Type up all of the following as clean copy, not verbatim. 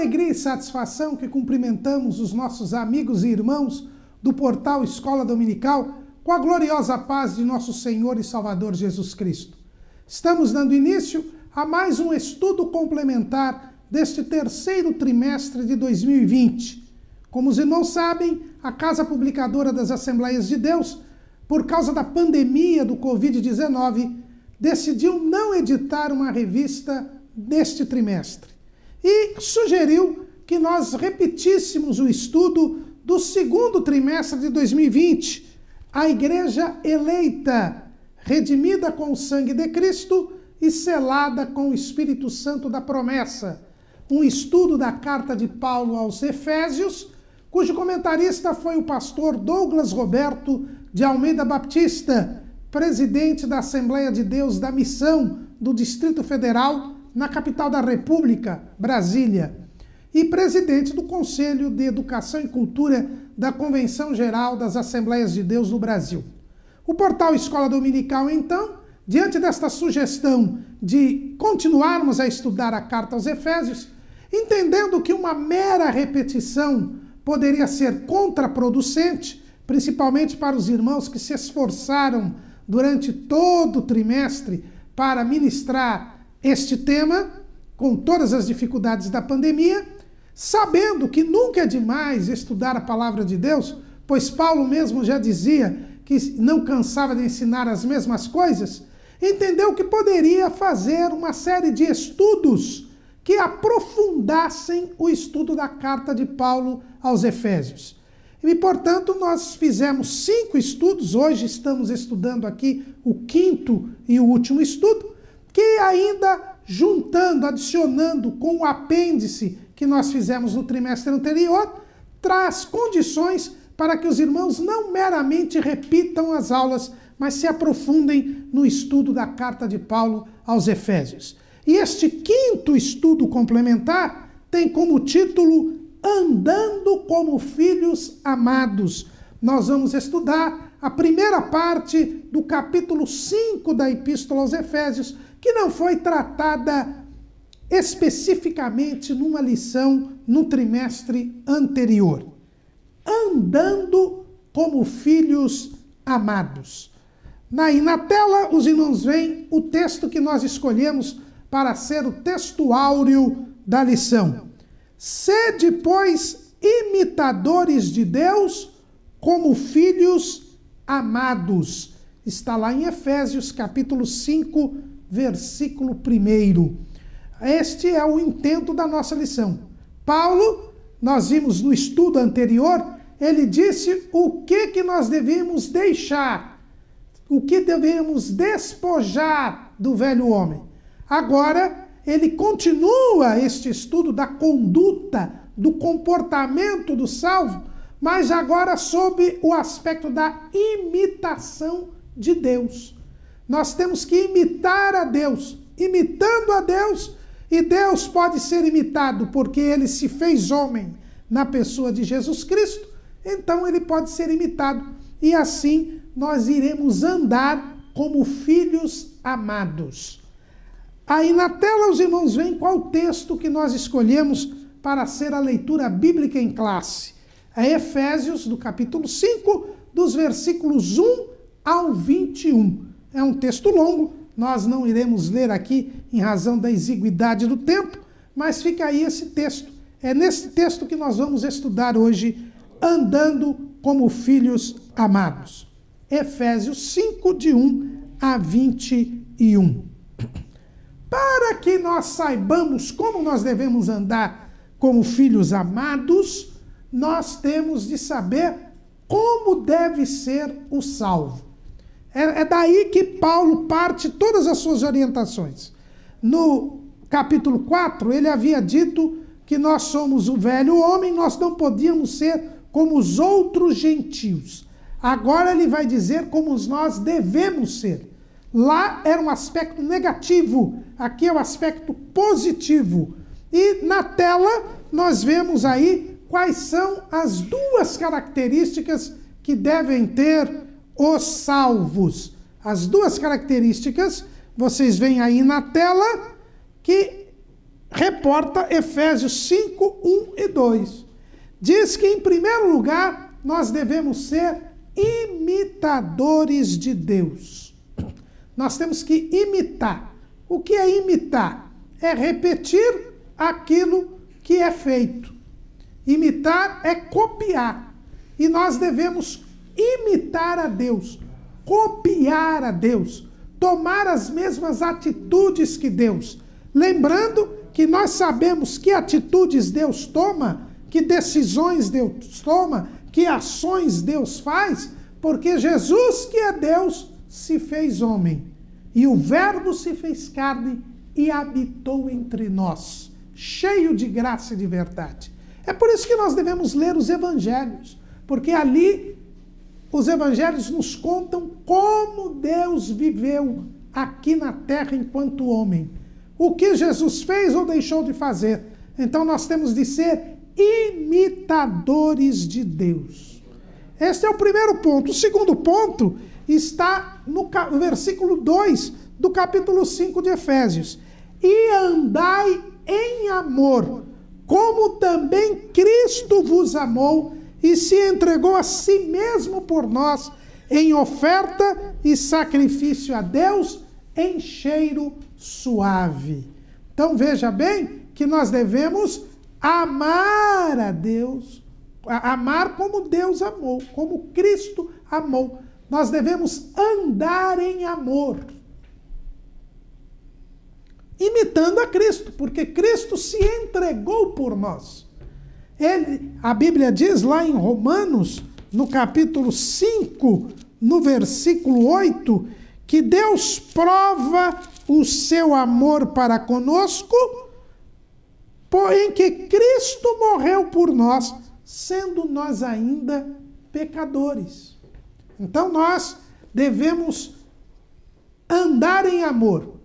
alegria e satisfação que cumprimentamos os nossos amigos e irmãos do portal Escola Dominical com a gloriosa paz de nosso Senhor e Salvador Jesus Cristo. Estamos dando início a mais um estudo complementar deste terceiro trimestre de 2020. Como os irmãos sabem, a Casa Publicadora das Assembleias de Deus, por causa da pandemia do Covid-19, decidiu não editar uma revista neste trimestre e sugeriu que nós repetíssemos o estudo do segundo trimestre de 2020, a Igreja Eleita, redimida com o sangue de Cristo e selada com o Espírito Santo da promessa, um estudo da carta de Paulo aos Efésios, cujo comentarista foi o pastor Douglas Roberto de Almeida Baptista, presidente da Assembleia de Deus da Missão do Distrito Federal, na capital da República, Brasília, e presidente do Conselho de Educação e Cultura da Convenção Geral das Assembleias de Deus no Brasil. O portal Escola Dominical, então, diante desta sugestão de continuarmos a estudar a carta aos Efésios, entendendo que uma mera repetição poderia ser contraproducente, principalmente para os irmãos que se esforçaram durante todo o trimestre para ministrar este tema, com todas as dificuldades da pandemia, sabendo que nunca é demais estudar a palavra de Deus, pois Paulo mesmo já dizia que não cansava de ensinar as mesmas coisas, entendeu que poderia fazer uma série de estudos que aprofundassem o estudo da carta de Paulo aos Efésios. E, portanto, nós fizemos 5 estudos, hoje estamos estudando aqui o 5º e o último estudo, que ainda juntando, adicionando com o apêndice que nós fizemos no trimestre anterior, traz condições para que os irmãos não meramente repitam as aulas, mas se aprofundem no estudo da carta de Paulo aos Efésios. E este 5º estudo complementar tem como título Andando como Filhos Amados. Nós vamos estudar a primeira parte do capítulo 5 da Epístola aos Efésios, que não foi tratada especificamente numa lição no trimestre anterior. Andando como filhos amados. Aí na tela, os irmãos veem o texto que nós escolhemos para ser o texto áureo da lição. Sede, pois, imitadores de Deus como filhos amados. Está lá em Efésios, capítulo 5, versículo 1. Este é o intento da nossa lição. Paulo, nós vimos no estudo anterior, ele disse o que nós devemos deixar, o que devemos despojar do velho homem. Agora, ele continua este estudo da conduta, do comportamento do salvo, mas agora sob o aspecto da imitação de Deus. Nós temos que imitar a Deus, imitando a Deus, e Deus pode ser imitado porque ele se fez homem na pessoa de Jesus Cristo, então ele pode ser imitado, e assim nós iremos andar como filhos amados. Aí na tela os irmãos veem qual texto que nós escolhemos para ser a leitura bíblica em classe. É Efésios, do capítulo 5, dos versículos 1 ao 21. É um texto longo, nós não iremos ler aqui em razão da exiguidade do tempo, mas fica aí esse texto. É nesse texto que nós vamos estudar hoje, andando como filhos amados. Efésios 5, de 1 a 21. Para que nós saibamos como nós devemos andar como filhos amados, nós temos de saber como deve ser o salvo. É daí que Paulo parte todas as suas orientações. No capítulo 4, ele havia dito que nós somos o velho homem, nós não podíamos ser como os outros gentios. Agora ele vai dizer como nós devemos ser. Lá era um aspecto negativo, aqui é um aspecto positivo. E na tela nós vemos aí quais são as 2 características que devem ter os salvos. As 2 características, vocês veem aí na tela, que reporta Efésios 5, 1 e 2. Diz que, em primeiro lugar, nós devemos ser imitadores de Deus. Nós temos que imitar. O que é imitar? É repetir aquilo que é feito. Imitar é copiar. E nós devemos imitar a Deus, copiar a Deus, tomar as mesmas atitudes que Deus. Lembrando que nós sabemos que atitudes Deus toma, que decisões Deus toma, que ações Deus faz, porque Jesus, que é Deus, se fez homem. E o Verbo se fez carne e habitou entre nós, cheio de graça e de verdade. É por isso que nós devemos ler os evangelhos, porque ali os evangelhos nos contam como Deus viveu aqui na terra enquanto homem. O que Jesus fez ou deixou de fazer. Então nós temos de ser imitadores de Deus. Este é o primeiro ponto. O segundo ponto está no versículo 2 do capítulo 5 de Efésios. E andai em amor, como também Cristo vos amou e se entregou a si mesmo por nós, em oferta e sacrifício a Deus, em cheiro suave. Então veja bem que nós devemos amar a Deus, amar como Deus amou, como Cristo amou. Nós devemos andar em amor, imitando a Cristo, porque Cristo se entregou por nós. A Bíblia diz lá em Romanos, no capítulo 5, no versículo 8, que Deus prova o seu amor para conosco, em que Cristo morreu por nós, sendo nós ainda pecadores. Então nós devemos andar em amor.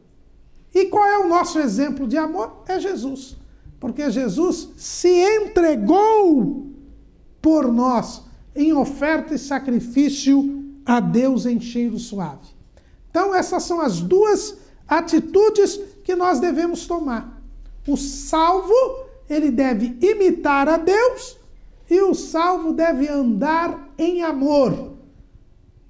E qual é o nosso exemplo de amor? É Jesus. Porque Jesus se entregou por nós em oferta e sacrifício a Deus em cheiro suave. Então essas são as duas atitudes que nós devemos tomar. O salvo, ele deve imitar a Deus e o salvo deve andar em amor.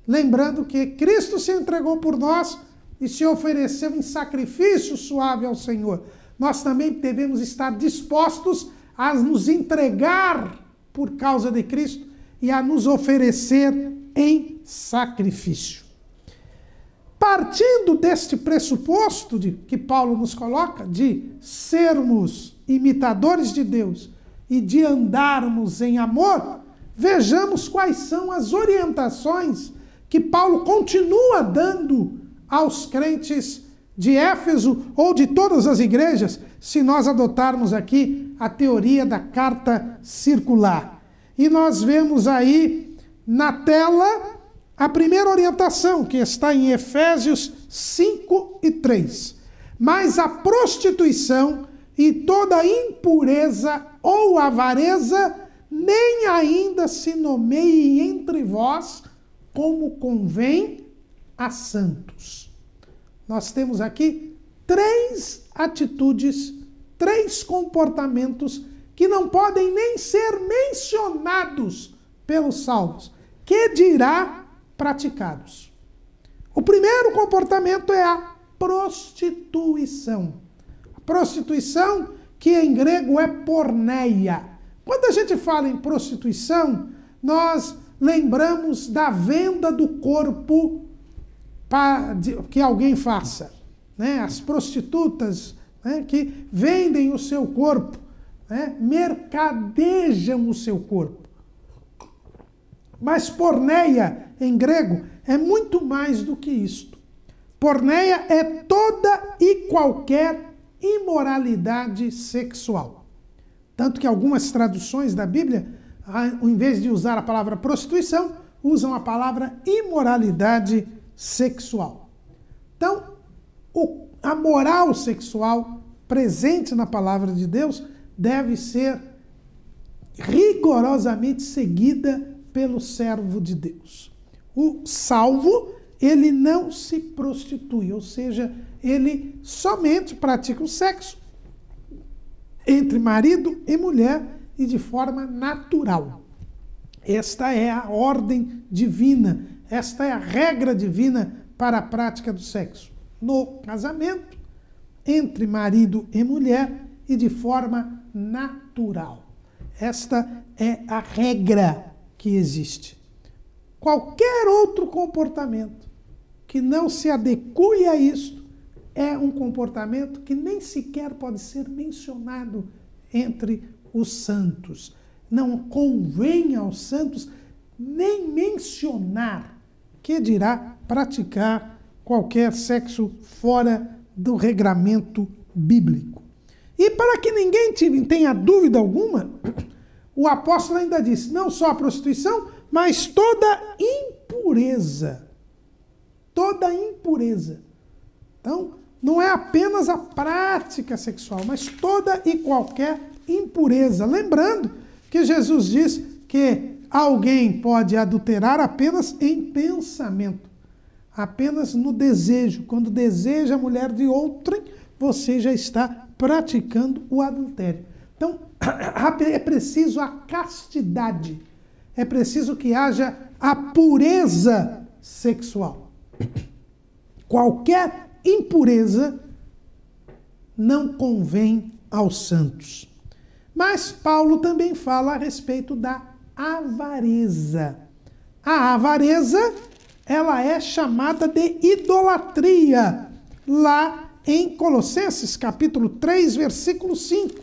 Lembrando que Cristo se entregou por nós e se ofereceu em sacrifício suave ao Senhor. Nós também devemos estar dispostos a nos entregar por causa de Cristo e a nos oferecer em sacrifício. Partindo deste pressuposto que Paulo nos coloca, de sermos imitadores de Deus e de andarmos em amor, vejamos quais são as orientações que Paulo continua dando aos crentes de Éfeso ou de todas as igrejas, se nós adotarmos aqui a teoria da carta circular. E nós vemos aí na tela a primeira orientação, que está em Efésios 5 e 3. Mas a prostituição e toda impureza ou avareza nem ainda se nomeie entre vós como convém a santos. Nós temos aqui 3 atitudes, 3 comportamentos que não podem nem ser mencionados pelos salvos, que dirá praticados. O primeiro comportamento é a prostituição. A prostituição, que em grego é porneia. Quando a gente fala em prostituição, nós lembramos da venda do corpo que alguém faça, né? As prostitutas, né, que vendem o seu corpo, né, mercadejam o seu corpo. Mas porneia, em grego, é muito mais do que isto. Porneia é toda e qualquer imoralidade sexual. Tanto que algumas traduções da Bíblia, ao invés de usar a palavra prostituição, usam a palavra imoralidade sexual. Então, a moral sexual presente na palavra de Deus deve ser rigorosamente seguida pelo servo de Deus. O salvo, ele não se prostitui, ou seja, ele somente pratica o sexo entre marido e mulher e de forma natural. Esta é a ordem divina, esta é a regra divina para a prática do sexo. No casamento, entre marido e mulher e de forma natural. Esta é a regra que existe. Qualquer outro comportamento que não se adeque a isto é um comportamento que nem sequer pode ser mencionado entre os santos. Não convém aos santos nem mencionar, que dirá praticar qualquer sexo fora do regramento bíblico. E para que ninguém tenha dúvida alguma, o apóstolo ainda diz, não só a prostituição, mas toda impureza. Toda impureza. Então, não é apenas a prática sexual, mas toda e qualquer impureza. Lembrando que Jesus diz que alguém pode adulterar apenas em pensamento, apenas no desejo. Quando deseja a mulher de outrem, você já está praticando o adultério. Então, é preciso a castidade, é preciso que haja a pureza sexual. Qualquer impureza não convém aos santos. Mas Paulo também fala a respeito da avareza. A avareza, ela é chamada de idolatria, lá em Colossenses, capítulo 3, versículo 5.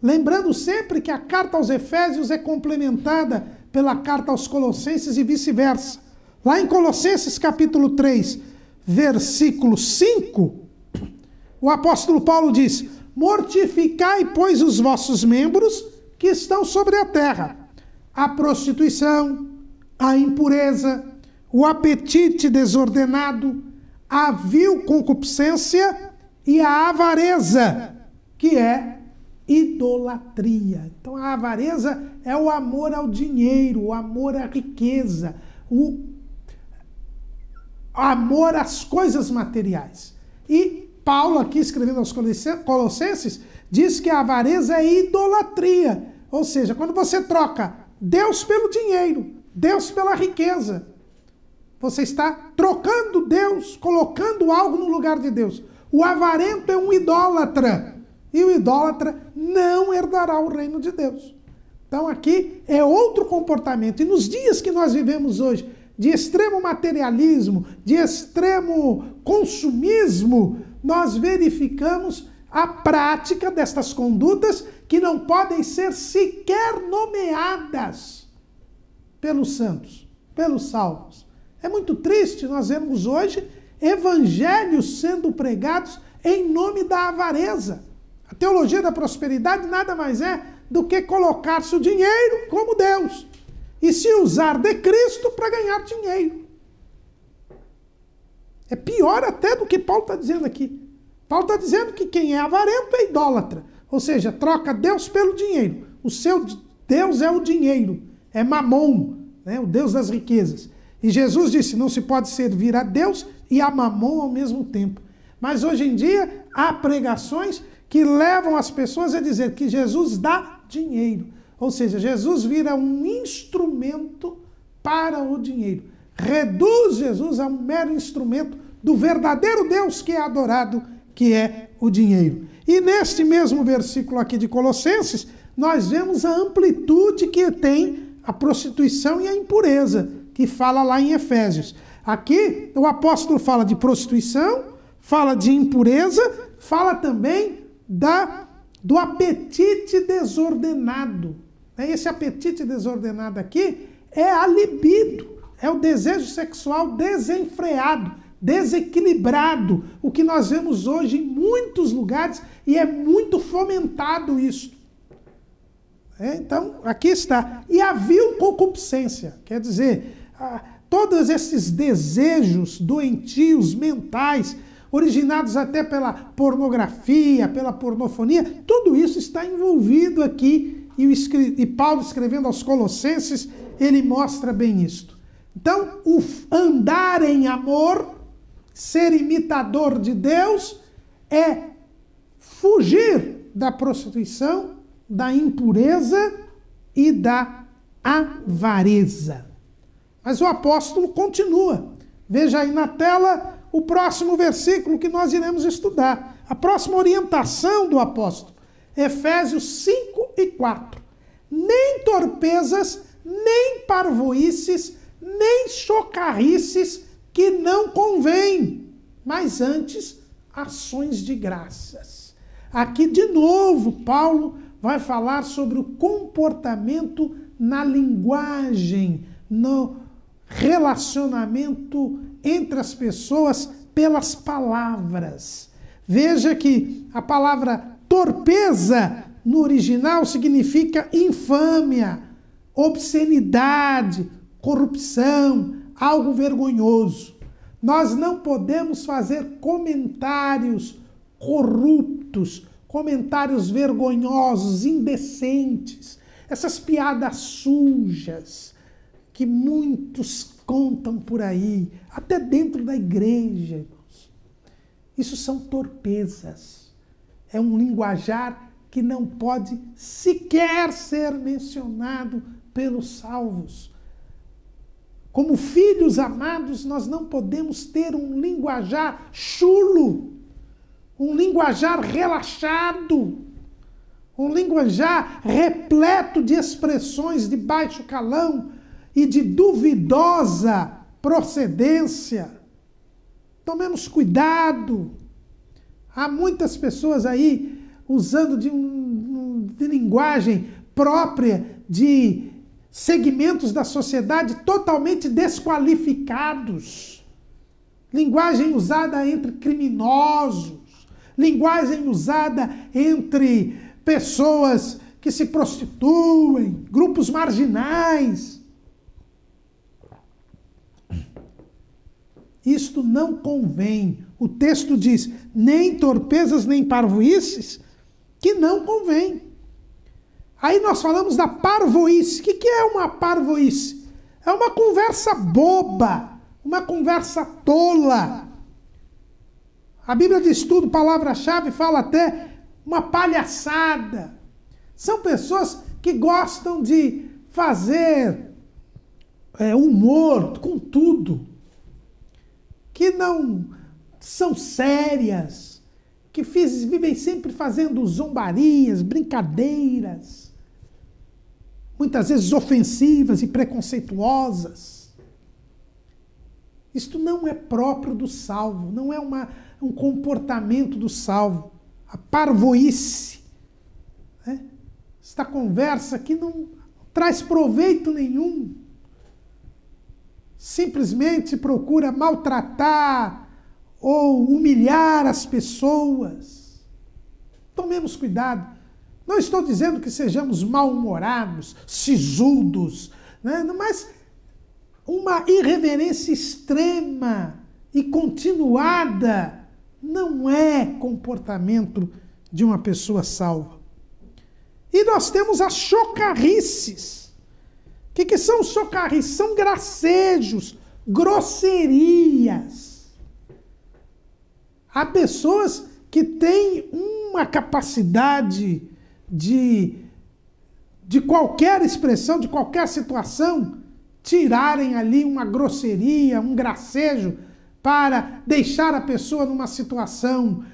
Lembrando sempre que a carta aos Efésios é complementada pela carta aos Colossenses e vice-versa. Lá em Colossenses, capítulo 3, versículo 5, o apóstolo Paulo diz, mortificai, pois, os vossos membros que estão sobre a terra, a prostituição, a impureza, o apetite desordenado, a vil concupiscência e a avareza, que é idolatria. Então a avareza é o amor ao dinheiro, o amor à riqueza, o amor às coisas materiais. E Paulo, aqui escrevendo aos Colossenses, diz que a avareza é idolatria. Ou seja, quando você troca Deus pelo dinheiro, Deus pela riqueza, você está trocando Deus, colocando algo no lugar de Deus. O avarento é um idólatra. E o idólatra não herdará o reino de Deus. Então aqui é outro comportamento. E nos dias que nós vivemos hoje, de extremo materialismo, de extremo consumismo, nós verificamos a prática destas condutas que não podem ser sequer nomeadas pelos santos, pelos salvos. É muito triste nós vemos hoje evangelhos sendo pregados em nome da avareza. A teologia da prosperidade nada mais é do que colocar-se o dinheiro como Deus e se usar de Cristo para ganhar dinheiro. É pior até do que Paulo está dizendo aqui. Paulo está dizendo que quem é avarento é idólatra, ou seja, troca Deus pelo dinheiro. O seu Deus é o dinheiro, é Mamon, né, o Deus das riquezas. E Jesus disse, não se pode servir a Deus e a Mamon ao mesmo tempo. Mas hoje em dia há pregações que levam as pessoas a dizer que Jesus dá dinheiro. Ou seja, Jesus vira um instrumento para o dinheiro. Reduz Jesus a um mero instrumento do verdadeiro Deus que é adorado, que é o dinheiro. E neste mesmo versículo aqui de Colossenses, nós vemos a amplitude que tem a prostituição e a impureza, que fala lá em Efésios. Aqui o apóstolo fala de prostituição, fala de impureza, fala também do apetite desordenado. Esse apetite desordenado aqui é a libido, é o desejo sexual desenfreado, desequilibrado, o que nós vemos hoje em muitos lugares e é muito fomentado isso. Então, aqui está. E a vil concupiscência, quer dizer, todos esses desejos doentios, mentais, originados até pela pornografia, pela pornofonia, tudo isso está envolvido aqui, e Paulo escrevendo aos Colossenses, ele mostra bem isto. Então, o andar em amor, ser imitador de Deus, é fugir da prostituição, da impureza e da avareza. Mas o apóstolo continua. Veja aí na tela o próximo versículo que nós iremos estudar. A próxima orientação do apóstolo. Efésios 5 e 4. Nem torpezas, nem parvoíces, nem chocarrices que não convém, mas antes ações de graças. Aqui de novo Paulo vai falar sobre o comportamento na linguagem, no relacionamento entre as pessoas pelas palavras. Veja que a palavra torpeza no original significa infâmia, obscenidade, corrupção, algo vergonhoso. Nós não podemos fazer comentários corruptos, comentários vergonhosos, indecentes, essas piadas sujas que muitos contam por aí, até dentro da igreja, irmãos. Isso são torpezas. É um linguajar que não pode sequer ser mencionado pelos salvos. Como filhos amados, nós não podemos ter um linguajar chulo, um linguajar relaxado, um linguajar repleto de expressões de baixo calão e de duvidosa procedência. Tomemos cuidado. Há muitas pessoas aí usando de linguagem própria de segmentos da sociedade totalmente desqualificados. Linguagem usada entre criminosos, linguagem usada entre pessoas que se prostituem, grupos marginais. Isto não convém. O texto diz, nem torpezas, nem parvoíces, que não convém. Aí nós falamos da parvoíce. O que é uma parvoíce? É uma conversa boba, uma conversa tola. A Bíblia de Estudo, palavra-chave, fala até uma palhaçada. São pessoas que gostam de fazer humor com tudo, que não são sérias, que vivem sempre fazendo zombarias, brincadeiras, muitas vezes ofensivas e preconceituosas. Isto não é próprio do salvo, não é um comportamento do salvo. A parvoíce, né? Esta conversa que não traz proveito nenhum, simplesmente procura maltratar ou humilhar as pessoas. Tomemos cuidado. Não estou dizendo que sejamos mal-humorados, sisudos, né? Mas uma irreverência extrema e continuada não é comportamento de uma pessoa salva. E nós temos as chocarrices. O que são chocarrices? São gracejos, grosserias. Há pessoas que têm uma capacidade de qualquer expressão, de qualquer situação, tirarem ali uma grosseria, um gracejo, para deixar a pessoa numa situação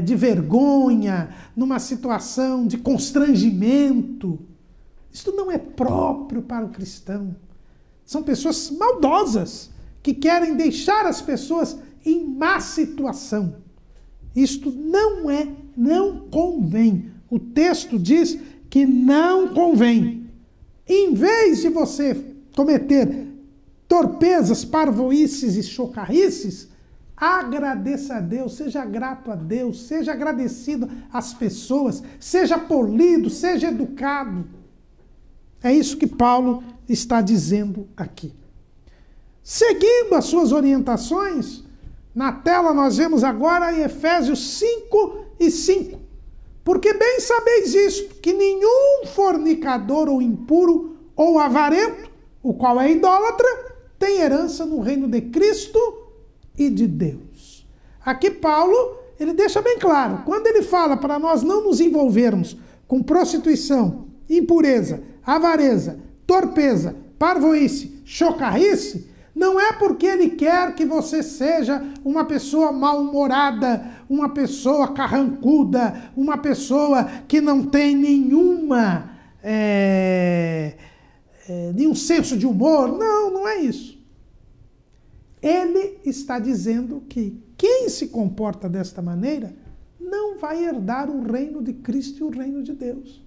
de vergonha, numa situação de constrangimento. Isto não é próprio para o cristão. São pessoas maldosas que querem deixar as pessoas em má situação. Isto não convém. O texto diz que não convém. Em vez de você cometer torpezas, parvoíces e chocarrices, agradeça a Deus, seja grato a Deus, seja agradecido às pessoas, seja polido, seja educado. É isso que Paulo está dizendo aqui. Seguindo as suas orientações, na tela nós vemos agora em Efésios 5 e 5. Porque bem sabeis isto, que nenhum fornicador ou impuro ou avarento, o qual é idólatra, tem herança no reino de Cristo e de Deus. Aqui Paulo ele deixa bem claro, quando ele fala para nós não nos envolvermos com prostituição, impureza, avareza, torpeza, parvoíce, chocarrice, não é porque ele quer que você seja uma pessoa mal-humorada, uma pessoa carrancuda, uma pessoa que não tem nenhum senso de humor. Não, não é isso. Ele está dizendo que quem se comporta desta maneira não vai herdar o reino de Cristo e o reino de Deus.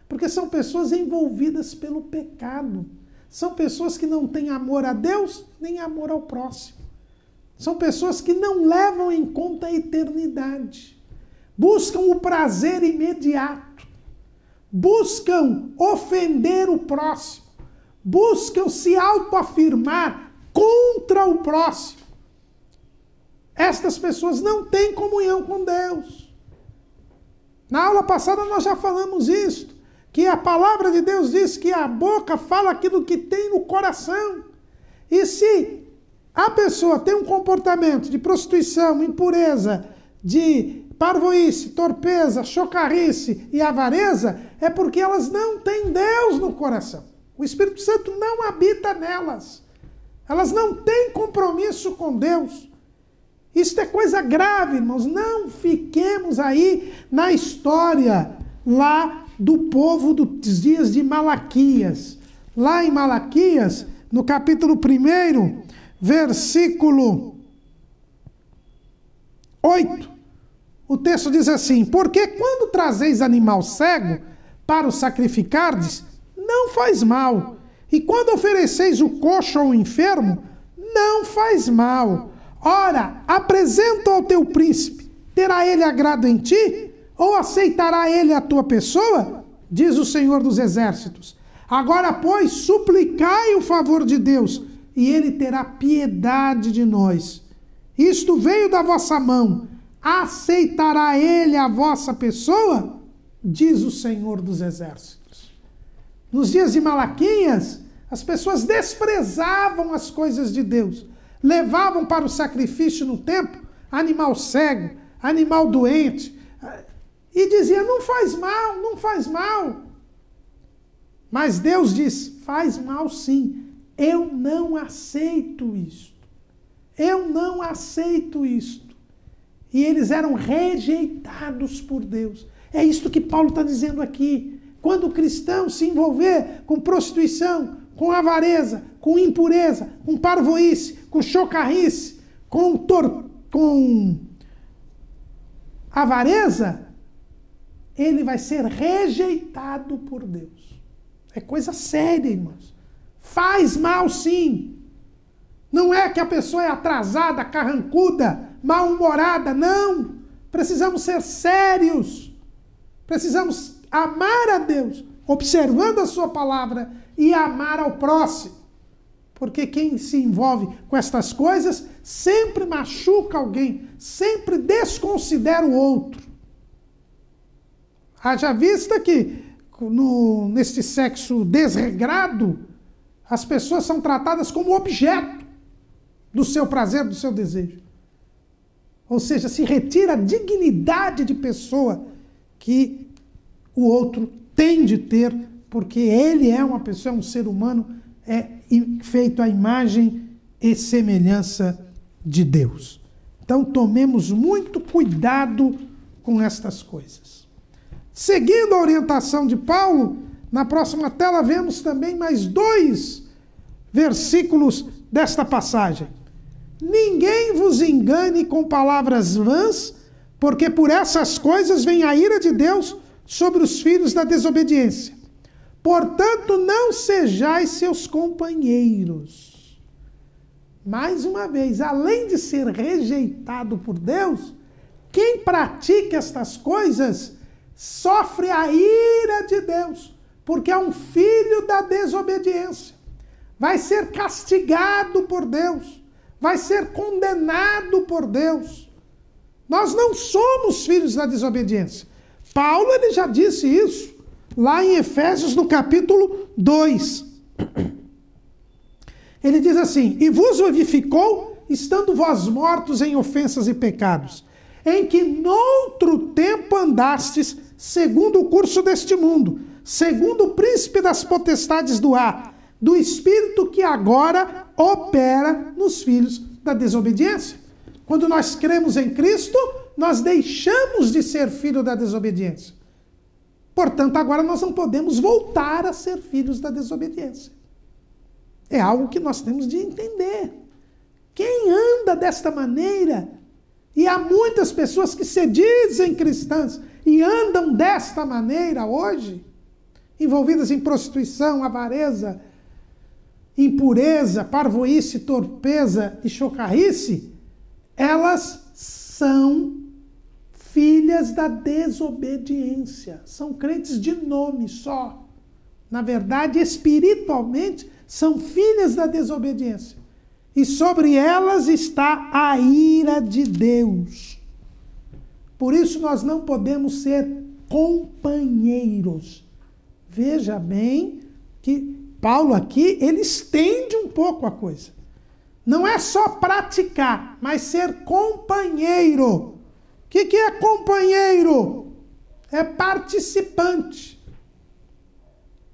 Porque são pessoas envolvidas pelo pecado. São pessoas que não têm amor a Deus nem amor ao próximo. São pessoas que não levam em conta a eternidade. Buscam o prazer imediato. Buscam ofender o próximo. Buscam se autoafirmar contra o próximo. Estas pessoas não têm comunhão com Deus. Na aula passada nós já falamos isso. Que a palavra de Deus diz que a boca fala aquilo que tem no coração. E se a pessoa tem um comportamento de prostituição, impureza, de parvoíce, torpeza, chocarrice e avareza, é porque elas não têm Deus no coração. O Espírito Santo não habita nelas. Elas não têm compromisso com Deus. Isso é coisa grave, irmãos. Não fiquemos aí na história lá do povo dos dias de Malaquias. Lá em Malaquias, no capítulo 1, versículo 8, o texto diz assim: porque quando trazeis animal cego para o sacrificardes, não faz mal. E quando ofereceis o coxo ao enfermo, não faz mal. Ora, apresenta ao teu príncipe, terá ele agrado em ti? Ou aceitará ele a tua pessoa? Diz o Senhor dos Exércitos. Agora, pois, suplicai o favor de Deus, e ele terá piedade de nós. Isto veio da vossa mão. Aceitará ele a vossa pessoa? Diz o Senhor dos Exércitos. Nos dias de Malaquias, as pessoas desprezavam as coisas de Deus. Levavam para o sacrifício no templo animal cego, animal doente, e dizia, não faz mal, não faz mal. Mas Deus diz, faz mal sim. Eu não aceito isto. Eu não aceito isto. E eles eram rejeitados por Deus. É isto que Paulo está dizendo aqui. Quando o cristão se envolver com prostituição, com avareza, com impureza, com parvoíce, com chocarrice, com avareza, ele vai ser rejeitado por Deus. É coisa séria, irmãos. Faz mal, sim. Não é que a pessoa é atrasada, carrancuda, mal-humorada, não. Precisamos ser sérios. Precisamos amar a Deus, observando a sua palavra, e amar ao próximo. Porque quem se envolve com estas coisas sempre machuca alguém, sempre desconsidera o outro. Haja vista que neste sexo desregrado, as pessoas são tratadas como objeto do seu prazer, do seu desejo. Ou seja, se retira a dignidade de pessoa que o outro tem de ter, porque ele é uma pessoa, é um ser humano, é feito à imagem e semelhança de Deus. Então, tomemos muito cuidado com estas coisas. Seguindo a orientação de Paulo, na próxima tela vemos também mais 2 versículos desta passagem. Ninguém vos engane com palavras vãs, porque por essas coisas vem a ira de Deus sobre os filhos da desobediência. Portanto, não sejais seus companheiros. Mais uma vez, além de ser rejeitado por Deus, quem pratica estas coisas sofre a ira de Deus, porque é um filho da desobediência. Vai ser castigado por Deus, vai ser condenado por Deus. Nós não somos filhos da desobediência. Paulo ele já disse isso lá em Efésios, no capítulo 2. Ele diz assim, e vos vivificou, estando vós mortos em ofensas e pecados, em que noutro tempo andastes, segundo o curso deste mundo, segundo o príncipe das potestades do ar, do espírito que agora opera nos filhos da desobediência. Quando nós cremos em Cristo, nós deixamos de ser filho da desobediência. Portanto, agora nós não podemos voltar a ser filhos da desobediência. É algo que nós temos de entender. Quem anda desta maneira, e há muitas pessoas que se dizem cristãs e andam desta maneira hoje, envolvidas em prostituição, avareza, impureza, parvoíce, torpeza e chocarrice, elas são filhas da desobediência. São crentes de nome só. Na verdade, espiritualmente, são filhas da desobediência. E sobre elas está a ira de Deus. Por isso nós não podemos ser companheiros. Veja bem que Paulo aqui, ele estende um pouco a coisa. Não é só praticar, mas ser companheiro. O que é companheiro? É participante.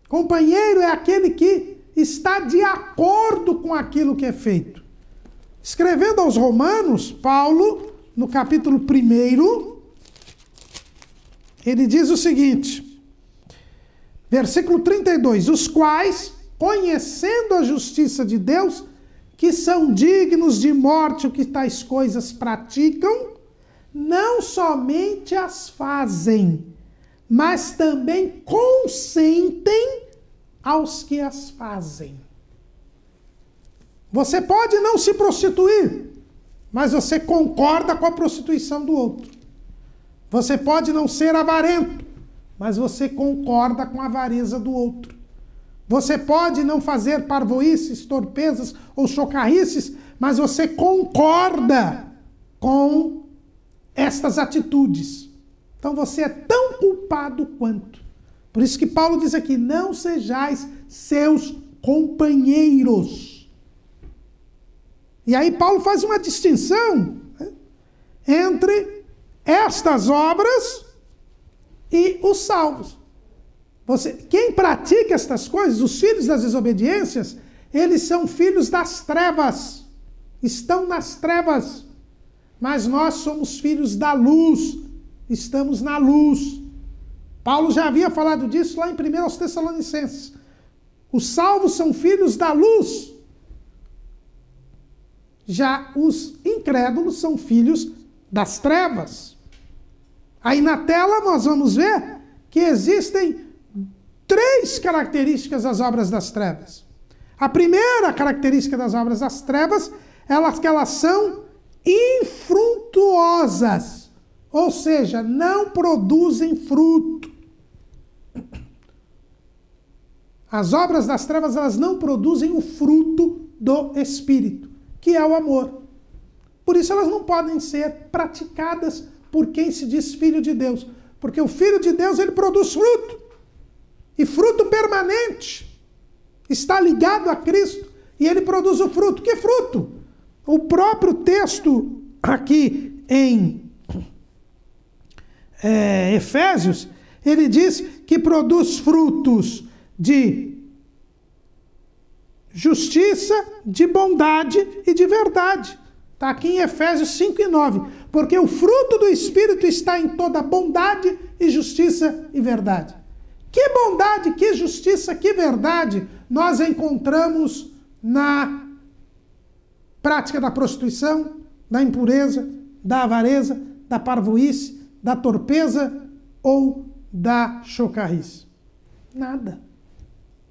Companheiro é aquele que está de acordo com aquilo que é feito. Escrevendo aos Romanos, Paulo, no capítulo 1, ele diz o seguinte, versículo 32, os quais, conhecendo a justiça de Deus, que são dignos de morte o que tais coisas praticam, não somente as fazem, mas também consentem aos que as fazem. Você pode não se prostituir, mas você concorda com a prostituição do outro. Você pode não ser avarento, mas você concorda com a avareza do outro. Você pode não fazer parvoíces, torpezas ou chocarrices, mas você concorda com estas atitudes. Então você é tão culpado quanto. Por isso que Paulo diz aqui, não sejais seus companheiros. E aí Paulo faz uma distinção, né, entre estas obras e os salvos. Quem pratica estas coisas, os filhos das desobediências, eles são filhos das trevas. Estão nas trevas. Mas nós somos filhos da luz. Estamos na luz. Paulo já havia falado disso lá em 1 Tessalonicenses. Os salvos são filhos da luz. Já os incrédulos são filhos das trevas. Aí na tela nós vamos ver que existem 3 características das obras das trevas. A primeira característica das obras das trevas é que elas são infrutuosas, ou seja, não produzem fruto. As obras das trevas, elas não produzem o fruto do Espírito, que é o amor. Por isso elas não podem ser praticadas por quem se diz filho de Deus, porque o filho de Deus, ele produz fruto. E fruto permanente. Está ligado a Cristo e ele produz o fruto. Que fruto? O próprio texto aqui em Efésios, ele diz que produz frutos de justiça, de bondade e de verdade. Está aqui em Efésios 5:9. Porque o fruto do Espírito está em toda bondade e justiça e verdade. Que bondade, que justiça, que verdade nós encontramos na prática da prostituição, da impureza, da avareza, da parvoíce, da torpeza ou da chocarrice? Nada.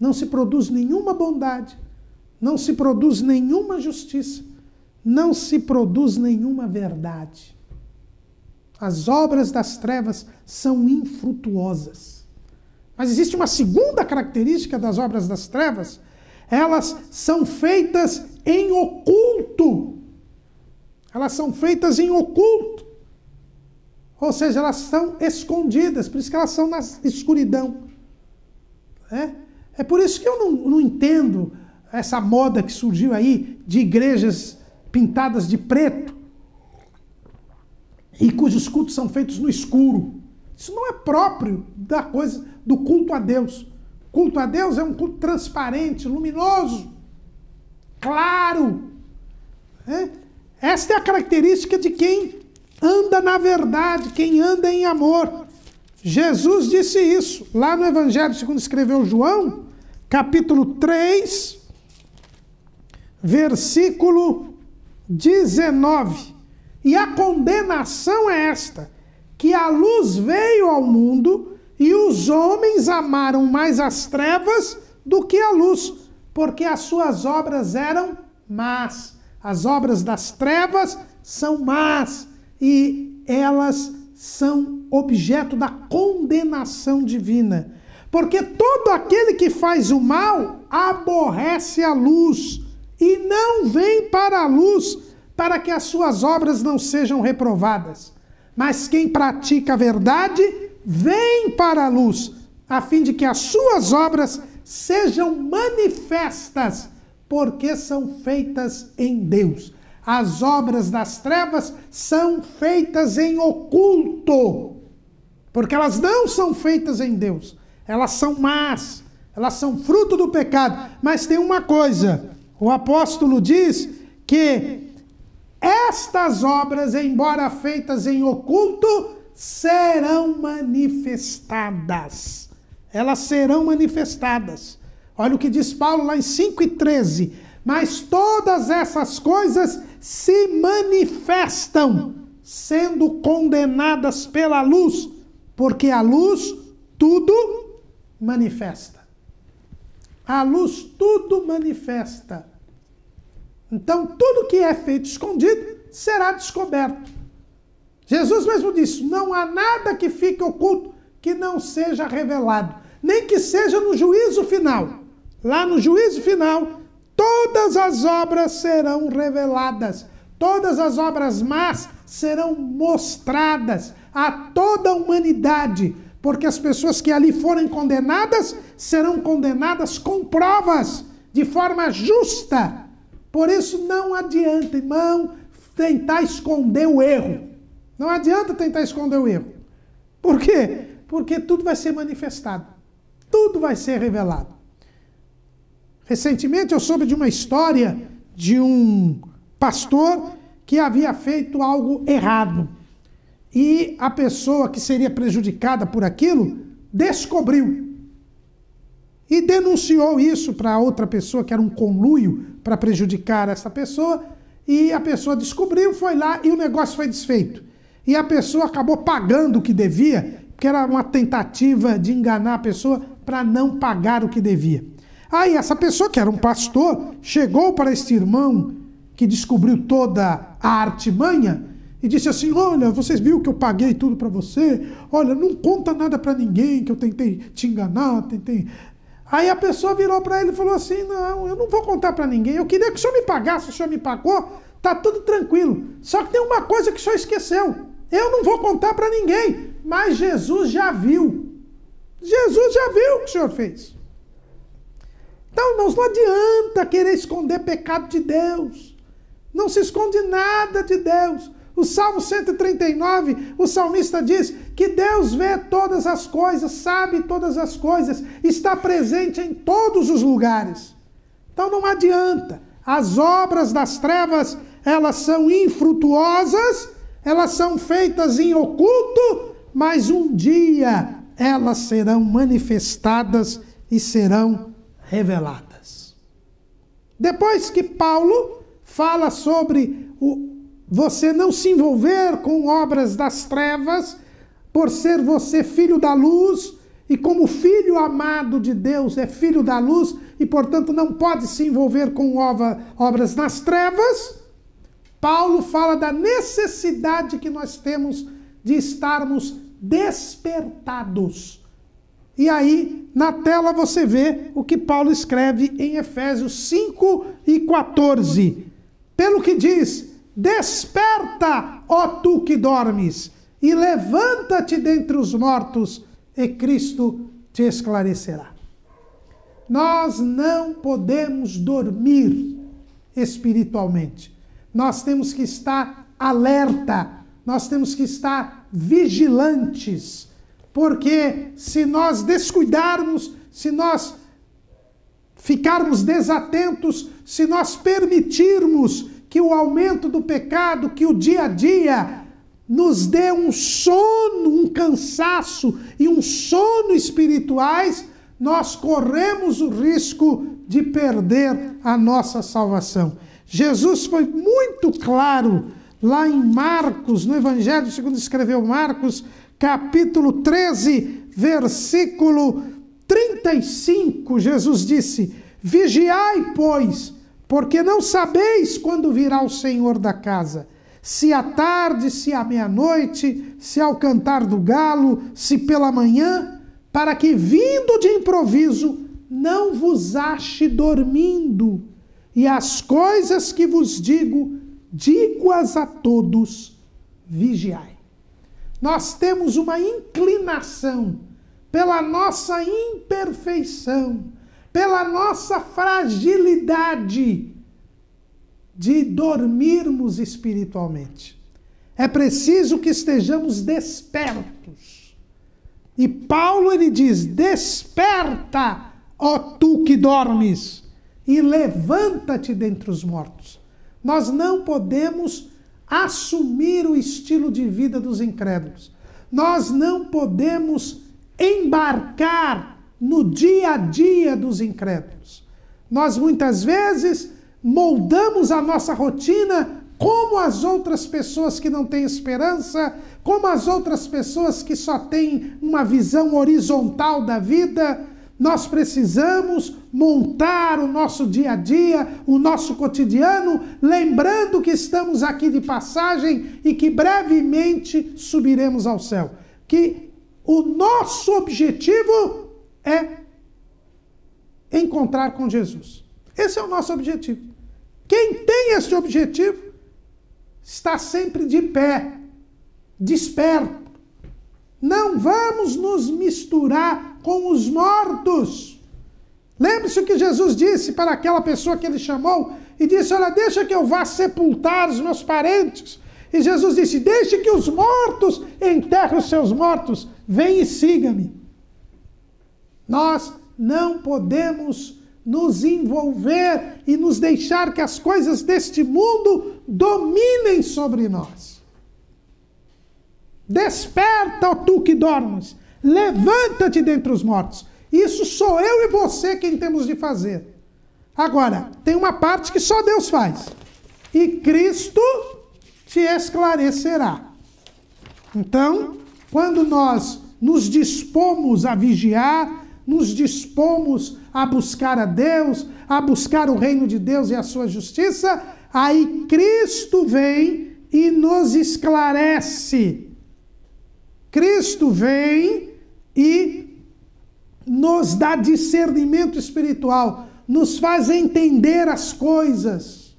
Não se produz nenhuma bondade, não se produz nenhuma justiça, não se produz nenhuma verdade. As obras das trevas são infrutuosas. Mas existe uma segunda característica das obras das trevas. Elas são feitas em oculto. Elas são feitas em oculto. Ou seja, elas são escondidas. Por isso que elas são na escuridão. É por isso que eu não entendo essa moda que surgiu aí de igrejas pintadas de preto. e cujos cultos são feitos no escuro. Isso não é próprio da coisa do culto a Deus. O culto a Deus é um culto transparente, luminoso, claro. Esta é a característica de quem anda na verdade, quem anda em amor. Jesus disse isso lá no Evangelho segundo escreveu João, capítulo 3, versículo 19. E a condenação é esta, que a luz veio ao mundo e os homens amaram mais as trevas do que a luz, porque as suas obras eram más. As obras das trevas são más e elas são objeto da condenação divina. Porque todo aquele que faz o mal aborrece a luz e não vem para a luz, para que as suas obras não sejam reprovadas. Mas quem pratica a verdade, vem para a luz, a fim de que as suas obras sejam manifestas, porque são feitas em Deus. As obras das trevas são feitas em oculto, porque elas não são feitas em Deus. Elas são más, elas são fruto do pecado. Mas tem uma coisa, o apóstolo diz que estas obras, embora feitas em oculto, serão manifestadas. Elas serão manifestadas. Olha o que diz Paulo lá em 5:13. Mas todas essas coisas se manifestam, sendo condenadas pela luz, porque a luz tudo manifesta. A luz tudo manifesta. Então, tudo que é feito escondido será descoberto. Jesus mesmo disse, não há nada que fique oculto que não seja revelado, nem que seja no juízo final. Lá no juízo final, todas as obras serão reveladas, todas as obras más serão mostradas a toda a humanidade, porque as pessoas que ali forem condenadas, serão condenadas com provas, de forma justa. Por isso não adianta, irmão, tentar esconder o erro. Não adianta tentar esconder o erro. Por quê? Porque tudo vai ser manifestado. Tudo vai ser revelado. Recentemente eu soube de uma história de um pastor que havia feito algo errado. E a pessoa que seria prejudicada por aquilo descobriu. E denunciou isso para outra pessoa, que era um conluio para prejudicar essa pessoa. E a pessoa descobriu, foi lá e o negócio foi desfeito. E a pessoa acabou pagando o que devia, porque era uma tentativa de enganar a pessoa para não pagar o que devia. Aí essa pessoa, que era um pastor, chegou para este irmão que descobriu toda a artimanha e disse assim, olha, vocês viram que eu paguei tudo para você? Olha, não conta nada para ninguém, que eu tentei te enganar, tentei... Aí a pessoa virou para ele e falou assim, não, eu não vou contar para ninguém, eu queria que o senhor me pagasse, o senhor me pagou, tá tudo tranquilo. Só que tem uma coisa que o senhor esqueceu, eu não vou contar para ninguém, mas Jesus já viu. Jesus já viu o que o senhor fez. Então, irmãos, não adianta querer esconder pecado de Deus. Não se esconde nada de Deus. O Salmo 139, o salmista diz que Deus vê todas as coisas, sabe todas as coisas, está presente em todos os lugares. Então não adianta. As obras das trevas, elas são infrutuosas, elas são feitas em oculto, mas um dia elas serão manifestadas e serão reveladas. Depois que Paulo fala sobre você não se envolver com obras das trevas, por ser você filho da luz, e como filho amado de Deus é filho da luz, e portanto não pode se envolver com obras das trevas, Paulo fala da necessidade que nós temos de estarmos despertados. E aí, na tela você vê o que Paulo escreve em Efésios 5:14. Pelo que diz, desperta, ó tu que dormes, e levanta-te dentre os mortos, e Cristo te esclarecerá. Nós não podemos dormir espiritualmente. Nós temos que estar alerta, nós temos que estar vigilantes, porque se nós descuidarmos, se nós ficarmos desatentos, se nós permitirmos que o aumento do pecado, que o dia a dia nos dê um sono, um cansaço e um sono espirituais, nós corremos o risco de perder a nossa salvação. Jesus foi muito claro lá em Marcos, no Evangelho segundo escreveu Marcos, capítulo 13, versículo 35, Jesus disse: vigiai, pois, porque não sabeis quando virá o Senhor da casa, se à tarde, se à meia-noite, se ao cantar do galo, se pela manhã, para que, vindo de improviso, não vos ache dormindo. E as coisas que vos digo, digo-as a todos, vigiai. Nós temos uma inclinação pela nossa imperfeição, pela nossa fragilidade de dormirmos espiritualmente. É preciso que estejamos despertos. E Paulo, ele diz: desperta, ó tu que dormes, e levanta-te dentre os mortos. Nós não podemos assumir o estilo de vida dos incrédulos. Nós não podemos embarcar no dia a dia dos incrédulos. Nós muitas vezes moldamos a nossa rotina como as outras pessoas que não têm esperança, como as outras pessoas que só têm uma visão horizontal da vida. Nós precisamos montar o nosso dia a dia, o nosso cotidiano, lembrando que estamos aqui de passagem e que brevemente subiremos ao céu. Que o nosso objetivo é encontrar com Jesus. Esse é o nosso objetivo. Quem tem esse objetivo está sempre de pé, desperto. Não vamos nos misturar com os mortos. Lembre-se o que Jesus disse para aquela pessoa que ele chamou e disse: olha, deixa que eu vá sepultar os meus parentes. E Jesus disse: deixe que os mortos enterrem os seus mortos. Vem e siga-me. Nós não podemos nos envolver e nos deixar que as coisas deste mundo dominem sobre nós. Desperta, ó tu que dormes, levanta-te dentre os mortos. Isso sou eu e você quem temos de fazer. Agora, tem uma parte que só Deus faz. E Cristo te esclarecerá. Então, quando nós nos dispomos a vigiar, nos dispomos a buscar a Deus, a buscar o reino de Deus e a sua justiça, aí Cristo vem e nos esclarece. Cristo vem e nos dá discernimento espiritual, nos faz entender as coisas.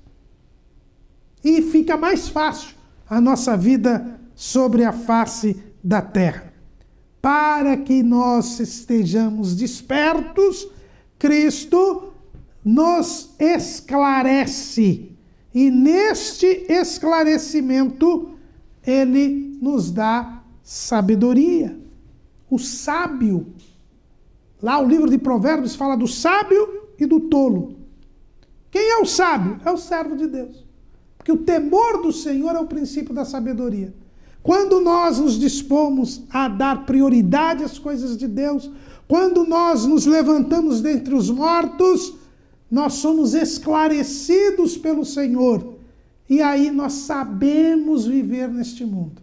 E fica mais fácil a nossa vida sobre a face da terra. Para que nós estejamos despertos, Cristo nos esclarece. E neste esclarecimento, Ele nos dá sabedoria. O sábio, lá o livro de Provérbios fala do sábio e do tolo. Quem é o sábio? É o servo de Deus. Porque o temor do Senhor é o princípio da sabedoria. Quando nós nos dispomos a dar prioridade às coisas de Deus, quando nós nos levantamos dentre os mortos, nós somos esclarecidos pelo Senhor. E aí nós sabemos viver neste mundo.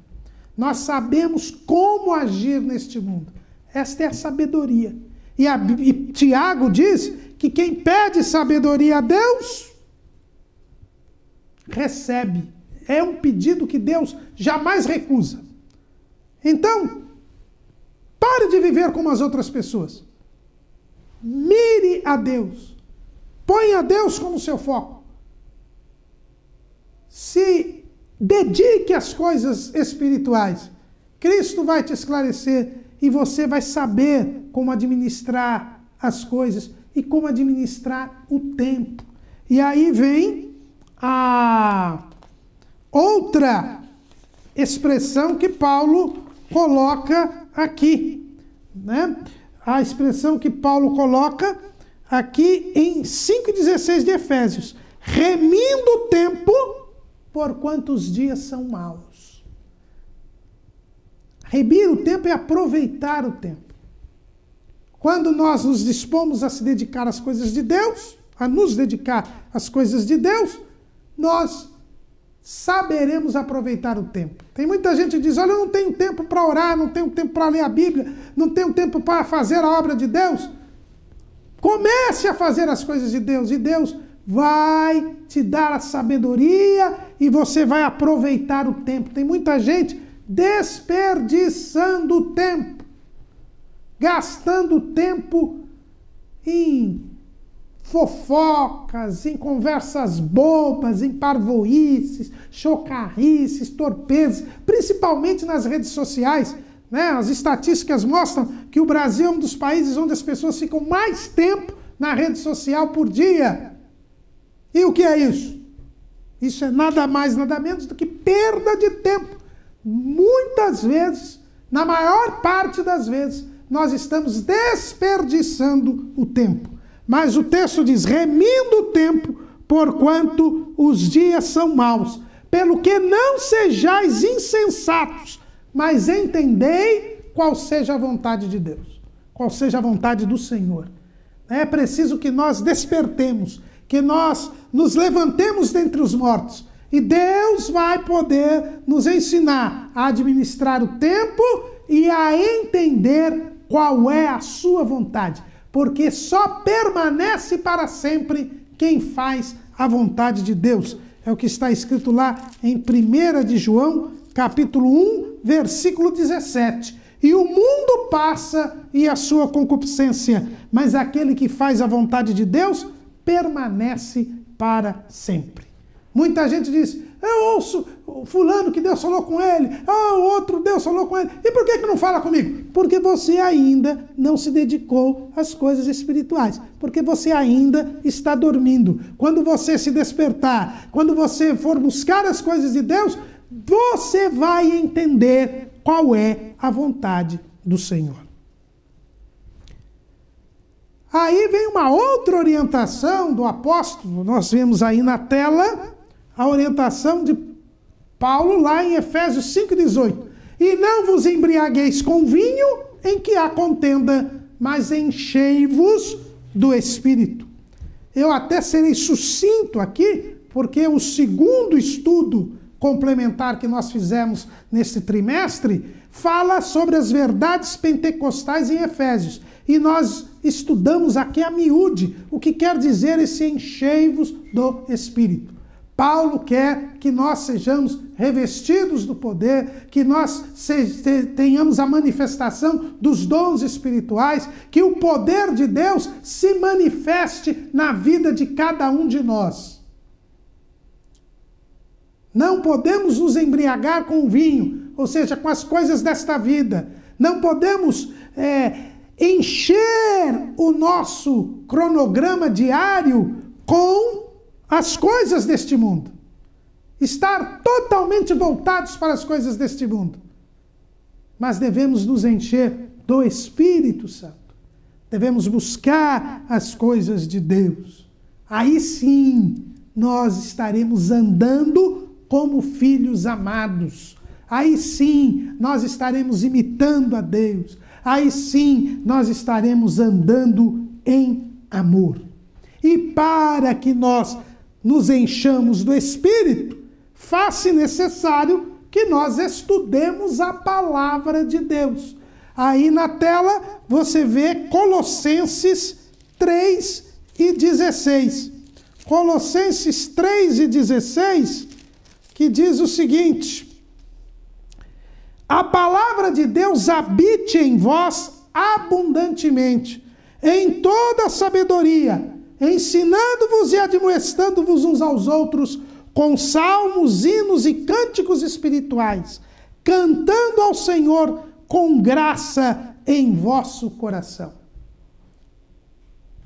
Nós sabemos como agir neste mundo. Esta é a sabedoria. E Tiago diz que quem pede sabedoria a Deus, recebe. É um pedido que Deus jamais recusa. Então, pare de viver como as outras pessoas. Mire a Deus. Ponha a Deus como seu foco. Se dedique às coisas espirituais. Cristo vai te esclarecer e você vai saber como administrar as coisas e como administrar o tempo. E aí vem a outra expressão que Paulo coloca aqui, né? A expressão que Paulo coloca aqui em 5,16 de Efésios. Remindo o tempo, porquanto os dias são maus. Remir o tempo é aproveitar o tempo. Quando nós nos dispomos a se dedicar às coisas de Deus, a nos dedicar às coisas de Deus, nós saberemos aproveitar o tempo. Tem muita gente que diz, olha, eu não tenho tempo para orar, não tenho tempo para ler a Bíblia, não tenho tempo para fazer a obra de Deus. Comece a fazer as coisas de Deus e Deus vai te dar a sabedoria e você vai aproveitar o tempo. Tem muita gente desperdiçando o tempo, gastando tempo em fofocas, em conversas bobas, em parvoíces, chocarrices, torpezas, principalmente nas redes sociais, né? As estatísticas mostram que o Brasil é um dos países onde as pessoas ficam mais tempo na rede social por dia. E o que é isso? Isso é nada mais, nada menos do que perda de tempo. Muitas vezes, na maior parte das vezes, nós estamos desperdiçando o tempo. Mas o texto diz, remindo o tempo, porquanto os dias são maus. Pelo que não sejais insensatos, mas entendei qual seja a vontade de Deus, qual seja a vontade do Senhor. É preciso que nós despertemos, que nós nos levantemos dentre os mortos, e Deus vai poder nos ensinar a administrar o tempo e a entender qual é a sua vontade, porque só permanece para sempre quem faz a vontade de Deus. É o que está escrito lá em 1 de João, capítulo 1, versículo 17. E o mundo passa e a sua concupiscência, mas aquele que faz a vontade de Deus permanece para sempre. Muita gente diz, eu ouço o fulano que Deus falou com ele, o outro Deus falou com ele, e por que não fala comigo? Porque você ainda não se dedicou às coisas espirituais, porque você ainda está dormindo. Quando você se despertar, quando você for buscar as coisas de Deus, você vai entender qual é a vontade do Senhor. Aí vem uma outra orientação do apóstolo, nós vemos aí na tela a orientação de Paulo lá em Efésios 5,18. E não vos embriagueis com vinho em que há contenda, mas enchei-vos do Espírito. Eu até serei sucinto aqui, porque o segundo estudo complementar que nós fizemos nesse trimestre fala sobre as verdades pentecostais em Efésios. E nós estudamos aqui a miúde o que quer dizer esse enchei-vos do Espírito. Paulo quer que nós sejamos revestidos do poder, que nós tenhamos a manifestação dos dons espirituais, que o poder de Deus se manifeste na vida de cada um de nós. Não podemos nos embriagar com o vinho, ou seja, com as coisas desta vida. Não podemos encher o nosso cronograma diário com as coisas deste mundo. Estar totalmente voltados para as coisas deste mundo. Mas devemos nos encher do Espírito Santo. Devemos buscar as coisas de Deus. Aí sim, nós estaremos andando como filhos amados. Aí sim, nós estaremos imitando a Deus. Aí sim, nós estaremos andando em amor. E para que nós nos enchamos do Espírito, faz-se necessário que nós estudemos a palavra de Deus. Aí na tela você vê Colossenses 3:16. Colossenses 3:16, que diz o seguinte: a palavra de Deus habite em vós abundantemente, em toda sabedoria, ensinando-vos e admoestando-vos uns aos outros com salmos, hinos e cânticos espirituais, cantando ao Senhor com graça em vosso coração.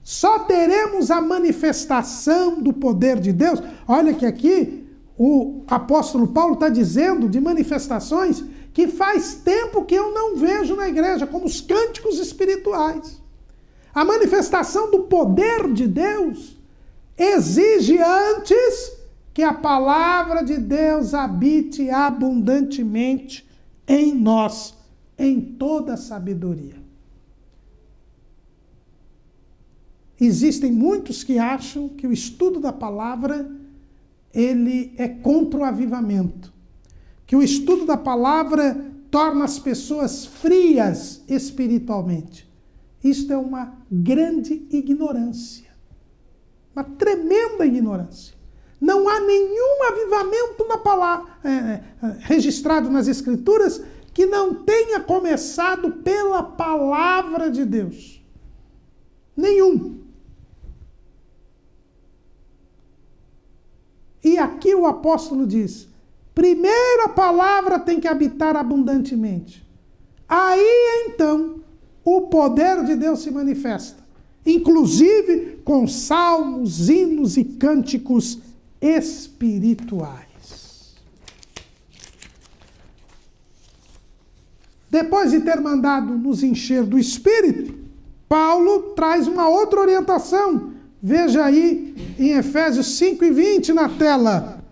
Só teremos a manifestação do poder de Deus. Olha que aqui o apóstolo Paulo está dizendo de manifestações que faz tempo que eu não vejo na igreja, como os cânticos espirituais. A manifestação do poder de Deus exige antes que a palavra de Deus habite abundantemente em nós, em toda sabedoria. Existem muitos que acham que o estudo da palavra ele é contra o avivamento, que o estudo da palavra torna as pessoas frias espiritualmente. Isto é uma grande ignorância, uma tremenda ignorância. Não há nenhum avivamento na palavra, registrado nas Escrituras que não tenha começado pela palavra de Deus. Nenhum. E aqui o apóstolo diz, primeiro a palavra tem que habitar abundantemente. Aí então o poder de Deus se manifesta, inclusive com salmos, hinos e cânticos espirituais. Depois de ter mandado nos encher do Espírito, Paulo traz uma outra orientação. Veja aí em Efésios 5:20 na tela.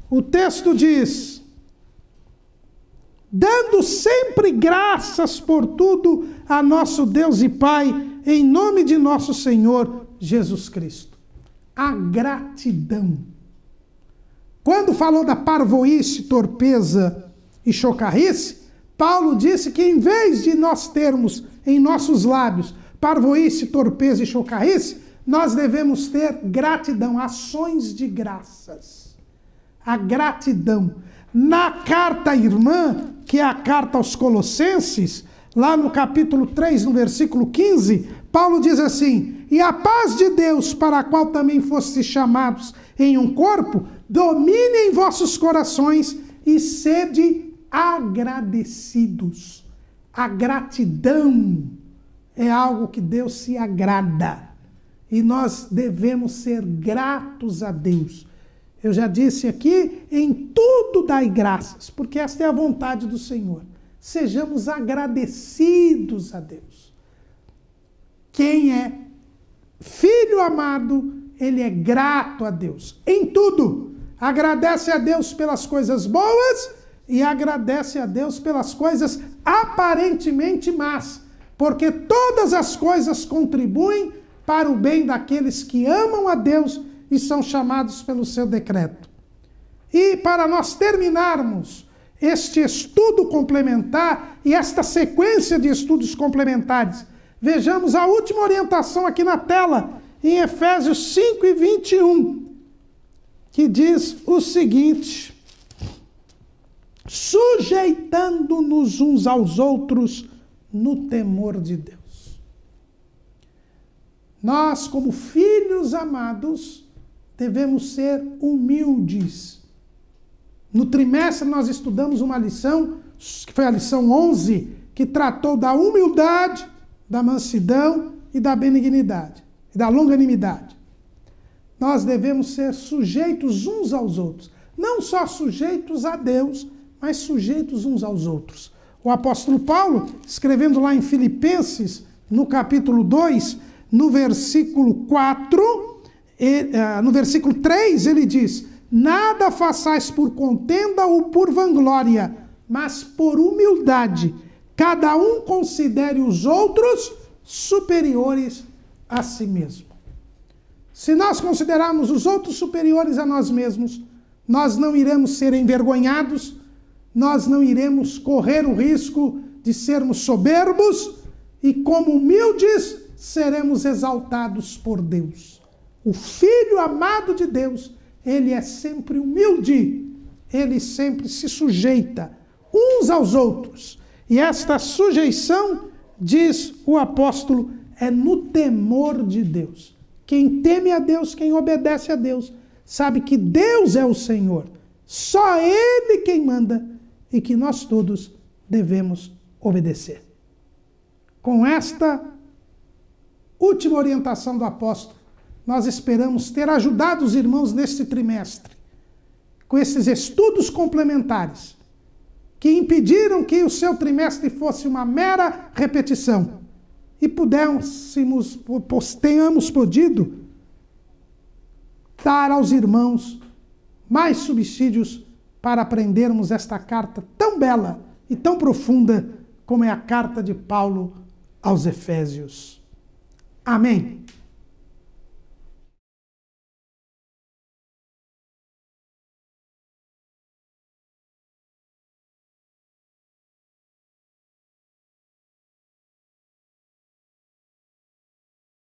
O texto diz: dando sempre graças por tudo a nosso Deus e Pai, em nome de nosso Senhor Jesus Cristo. A gratidão. Quando falou da parvoíce, torpeza e chocarrice, Paulo disse que em vez de nós termos em nossos lábios parvoíce, torpeza e chocarrice, nós devemos ter gratidão, ações de graças. A gratidão. Na carta irmã, que é a carta aos Colossenses, lá no capítulo 3, no versículo 15, Paulo diz assim: e a paz de Deus, para a qual também fostes chamados em um corpo, domine em vossos corações e sede agradecidos. A gratidão é algo que Deus se agrada. E nós devemos ser gratos a Deus. Eu já disse aqui, em tudo dai graças, porque esta é a vontade do Senhor. Sejamos agradecidos a Deus. Quem é filho amado, ele é grato a Deus. Em tudo, agradece a Deus pelas coisas boas e agradece a Deus pelas coisas aparentemente más, porque todas as coisas contribuem para o bem daqueles que amam a Deus e são chamados pelo seu decreto. E para nós terminarmos este estudo complementar e esta sequência de estudos complementares, vejamos a última orientação aqui na tela, em Efésios 5:21, que diz o seguinte: sujeitando-nos uns aos outros no temor de Deus. Nós, como filhos amados, devemos ser humildes. No trimestre nós estudamos uma lição, que foi a lição 11, que tratou da humildade, da mansidão e da benignidade, e da longanimidade. Nós devemos ser sujeitos uns aos outros. Não só sujeitos a Deus, mas sujeitos uns aos outros. O apóstolo Paulo, escrevendo lá em Filipenses, no capítulo 2, no versículo 4, no versículo 3, ele diz: nada façais por contenda ou por vanglória, mas por humildade. Cada um considere os outros superiores a si mesmo. Se nós considerarmos os outros superiores a nós mesmos, nós não iremos ser envergonhados, nós não iremos correr o risco de sermos soberbos e, como humildes, seremos exaltados por Deus. O Filho amado de Deus, ele é sempre humilde, ele sempre se sujeita uns aos outros. E esta sujeição, diz o apóstolo, é no temor de Deus. Quem teme a Deus, quem obedece a Deus, sabe que Deus é o Senhor. Só Ele quem manda e que nós todos devemos obedecer. Com esta última orientação do apóstolo, nós esperamos ter ajudado os irmãos neste trimestre, com esses estudos complementares, que impediram que o seu trimestre fosse uma mera repetição, e tenhamos podido dar aos irmãos mais subsídios para aprendermos esta carta tão bela e tão profunda como é a carta de Paulo aos Efésios. Amém.